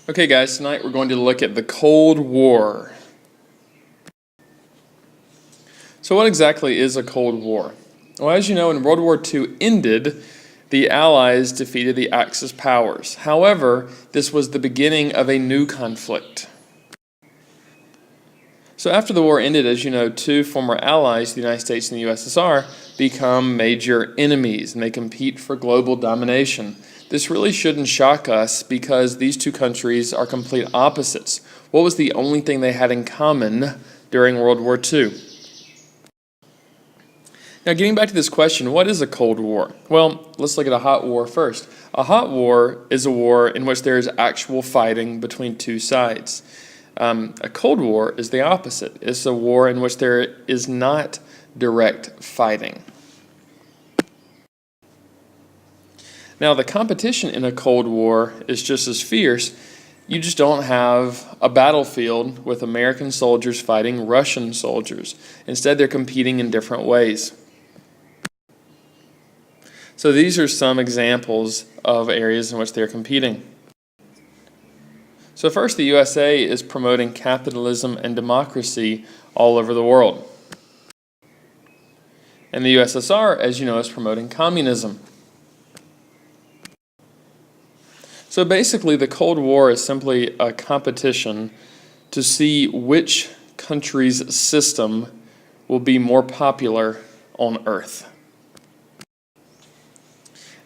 Okay guys, tonight we're going to look at the Cold War. So what exactly is a Cold War? Well, as you know, when World War II ended, the Allies defeated the Axis powers. However, this was the beginning of a new conflict. So after the war ended, as you know, two former allies, the United States and the USSR, become major enemies, and they compete for global domination. This really shouldn't shock us because these two countries are complete opposites. What was the only thing they had in common during World War II? Now, getting back to this question, what is a Cold War? Well, let's look at a hot war first. A hot war is a war in which there is actual fighting between two sides. A Cold War is the opposite. It's a war in which there is not direct fighting. Now, the competition in a Cold War is just as fierce. You just don't have a battlefield with American soldiers fighting Russian soldiers. Instead, they're competing in different ways. So these are some examples of areas in which they're competing. So first, the USA is promoting capitalism and democracy all over the world. And the USSR, as you know, is promoting communism. So basically, the Cold War is simply a competition to see which country's system will be more popular on Earth.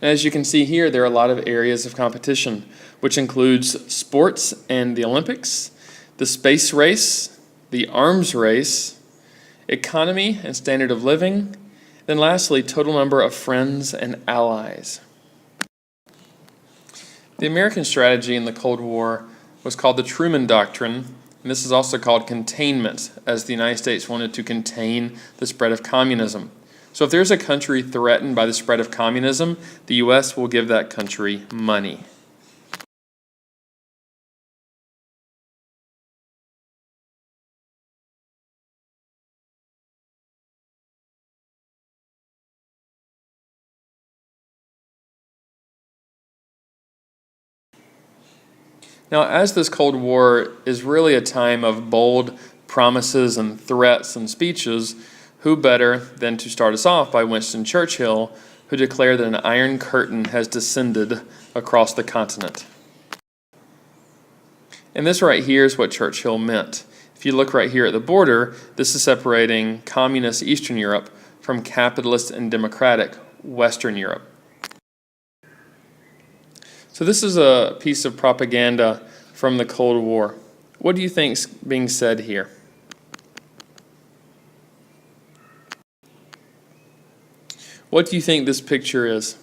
And as you can see here, there are a lot of areas of competition, which includes sports and the Olympics, the space race, the arms race, economy and standard of living, then lastly, total number of friends and allies. The American strategy in the Cold War was called the Truman Doctrine, and this is also called containment, as the United States wanted to contain the spread of communism. So if there's a country threatened by the spread of communism, the U.S. will give that country money. Now, as this Cold War is really a time of bold promises and threats and speeches, who better than to start us off by Winston Churchill, who declared that an iron curtain has descended across the continent. And this right here is what Churchill meant. If you look right here at the border, this is separating communist Eastern Europe from capitalist and democratic Western Europe. So this is a piece of propaganda from the Cold War. What do you think is being said here? What do you think this picture is?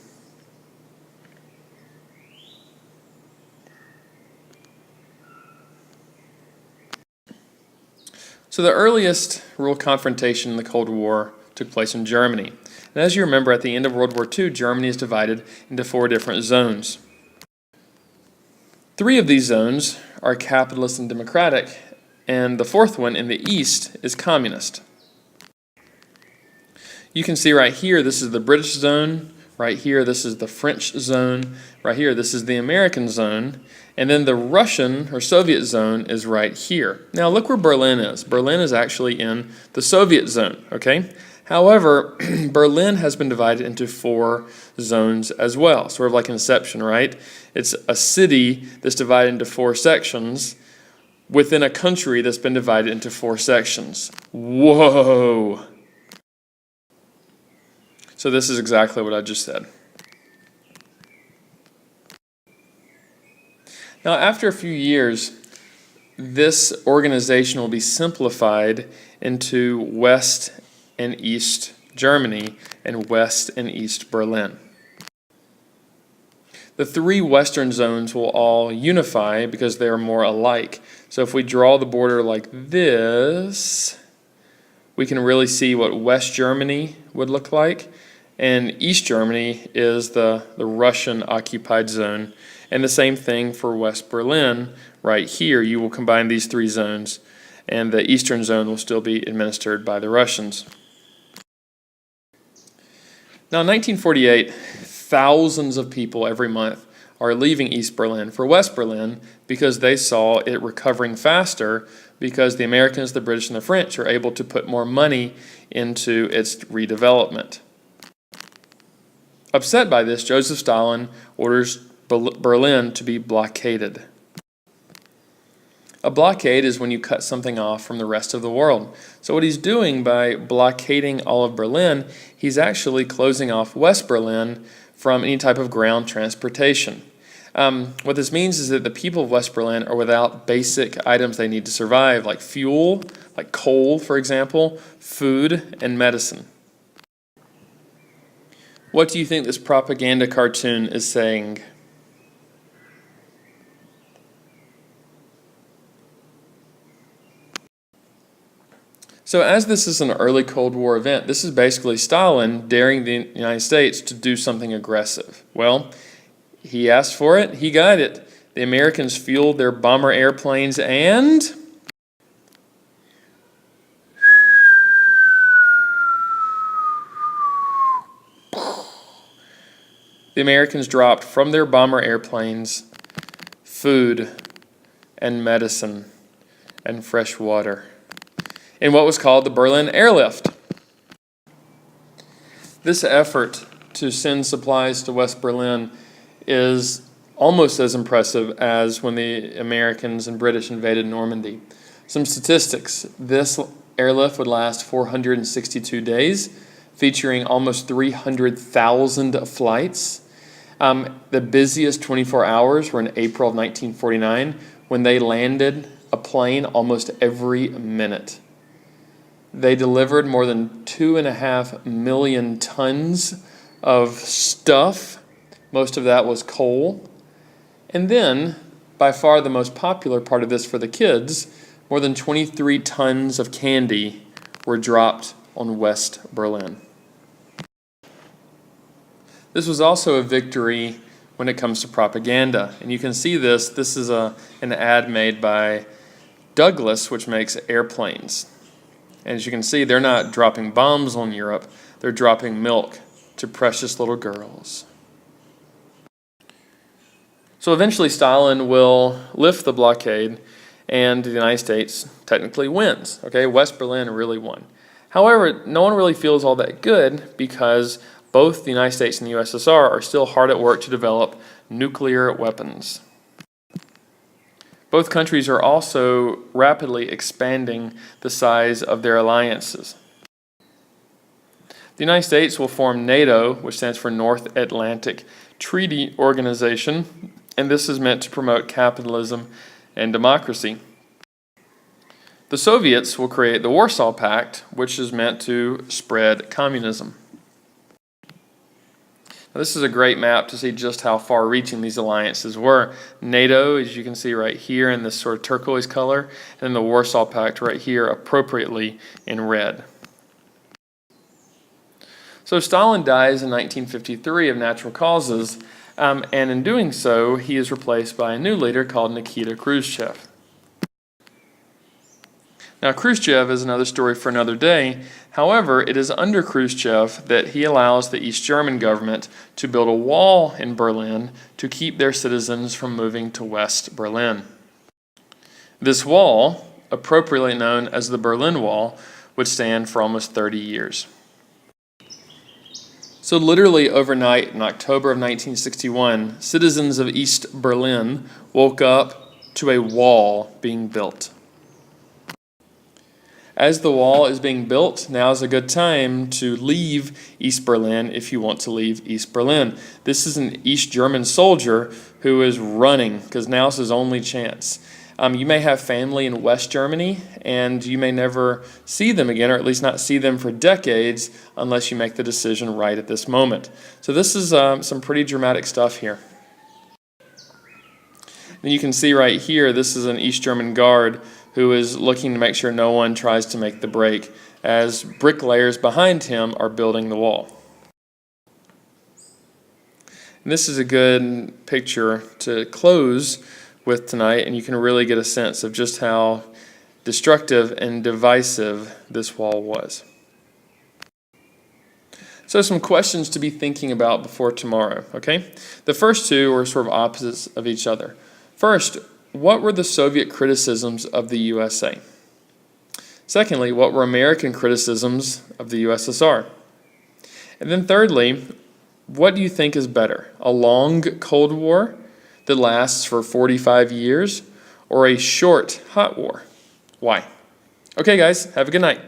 So the earliest real confrontation in the Cold War took place in Germany. And as you remember, at the end of World War II, Germany is divided into 4 different zones. 3 of these zones are capitalist and democratic, and the 4th one in the east is communist. You can see right here, this is the British zone. Right here, this is the French zone. Right here, this is the American zone. And then the Russian or Soviet zone is right here. Now look where Berlin is. Berlin is actually in the Soviet zone, okay? However, Berlin has been divided into 4 zones as well, sort of like Inception, right? It's a city that's divided into 4 sections within a country that's been divided into 4 sections. Whoa! So this is exactly what I just said. Now, after a few years, this organization will be simplified into West and East Germany and West and East Berlin. The 3 Western zones will all unify because they are more alike. So if we draw the border like this, we can really see what West Germany would look like. And East Germany is the Russian-occupied zone. And the same thing for West Berlin. Right here, you will combine these 3 zones, and the Eastern zone will still be administered by the Russians. Now, in 1948, thousands of people every month are leaving East Berlin for West Berlin because they saw it recovering faster because the Americans, the British, and the French are able to put more money into its redevelopment. Upset by this, Joseph Stalin orders Berlin to be blockaded. A blockade is when you cut something off from the rest of the world. So what he's doing by blockading all of Berlin, he's actually closing off West Berlin from any type of ground transportation. What this means is that the people of West Berlin are without basic items they need to survive, like fuel, like coal, for example, food, and medicine. What do you think this propaganda cartoon is saying? So as this is an early Cold War event, this is basically Stalin daring the United States to do something aggressive. Well, he asked for it, he got it. The Americans fueled their bomber airplanes and the Americans dropped from their bomber airplanes food and medicine and fresh water in what was called the Berlin Airlift. This effort to send supplies to West Berlin is almost as impressive as when the Americans and British invaded Normandy. Some statistics: this airlift would last 462 days, featuring almost 300,000 flights. The busiest 24 hours were in April of 1949, when they landed a plane almost every minute. They delivered more than 2.5 million tons of stuff. Most of that was coal. And then, by far the most popular part of this for the kids, more than 23 tons of candy were dropped on West Berlin. This was also a victory when it comes to propaganda. And you can see this. This is an ad made by Douglas, which makes airplanes. And as you can see, they're not dropping bombs on Europe. They're dropping milk to precious little girls. So eventually Stalin will lift the blockade, and the United States technically wins. Okay, West Berlin really won. However, no one really feels all that good because both the United States and the USSR are still hard at work to develop nuclear weapons. Both countries are also rapidly expanding the size of their alliances. The United States will form NATO, which stands for North Atlantic Treaty Organization, and this is meant to promote capitalism and democracy. The Soviets will create the Warsaw Pact, which is meant to spread communism. Now, this is a great map to see just how far-reaching these alliances were. NATO, as you can see right here in this sort of turquoise color, and then the Warsaw Pact right here, appropriately in red. So Stalin dies in 1953 of natural causes, and in doing so, he is replaced by a new leader called Nikita Khrushchev. Now, Khrushchev is another story for another day. However, it is under Khrushchev that he allows the East German government to build a wall in Berlin to keep their citizens from moving to West Berlin. This wall, appropriately known as the Berlin Wall, would stand for almost 30 years. So literally overnight in October of 1961, citizens of East Berlin woke up to a wall being built. As the wall is being built, now is a good time to leave East Berlin if you want to leave East Berlin. This is an East German soldier who is running because now is his only chance. You may have family in West Germany, and you may never see them again, or at least not see them for decades, unless you make the decision right at this moment. So this is some pretty dramatic stuff here. And you can see right here, this is an East German guard who is looking to make sure no one tries to make the break, as bricklayers behind him are building the wall. And this is a good picture to close with tonight, and you can really get a sense of just how destructive and divisive this wall was. So some questions to be thinking about before tomorrow, okay? The first two are sort of opposites of each other. First, what were the Soviet criticisms of the USA? Secondly, what were American criticisms of the USSR? And then thirdly, what do you think is better, a long Cold War that lasts for 45 years or a short hot war? Why? Okay, guys, have a good night.